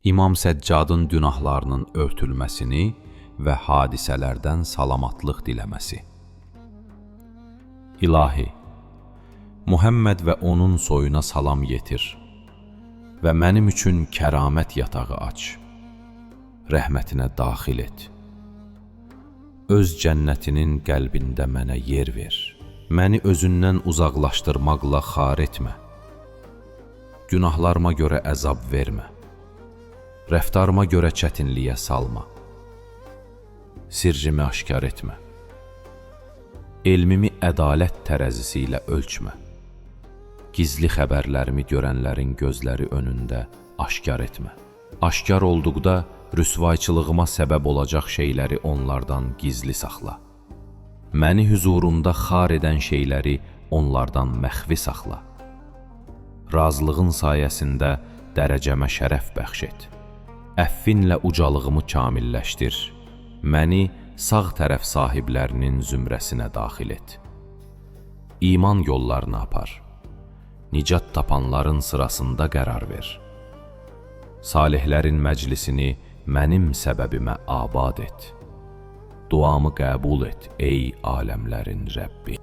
İmam Səccadın günahlarının örtülməsini və hadisələrdən salamatlıq diləməsi. İlahi, Muhammed və onun soyuna salam yetir və mənim üçün kəramət yatağı aç, rəhmətinə daxil et. Öz cənnətinin qəlbində mənə yer ver, məni özündən uzaqlaşdırmaqla xar etmə. Günahlarıma görə əzab vermə, rəftarıma görə çətinliyə salma. Sirrimi aşkar etmə, elmimi ədalət tərəzisi ilə ölçmə. Gizli xəbərlərimi görənlərin gözləri önündə aşkar etmə. Aşkar olduqda rüsvayçılığıma səbəb olacaq şeyləri onlardan gizli saxla. Məni hüzurunda xar edən şeyləri onlardan məxfi saxla. Razılığın sayəsində dərəcəmə şərəf bəxş et. Əffinlə ucalığımı kamilləşdir. Məni sağ tərəf sahiblərinin zümrəsinə daxil et. İman yollarını apar. Nicat tapanların sırasında qərar ver. Salihlərin məclisini mənim səbəbimə abad et. Duamı qəbul et, ey aləmlərin Rəbbi.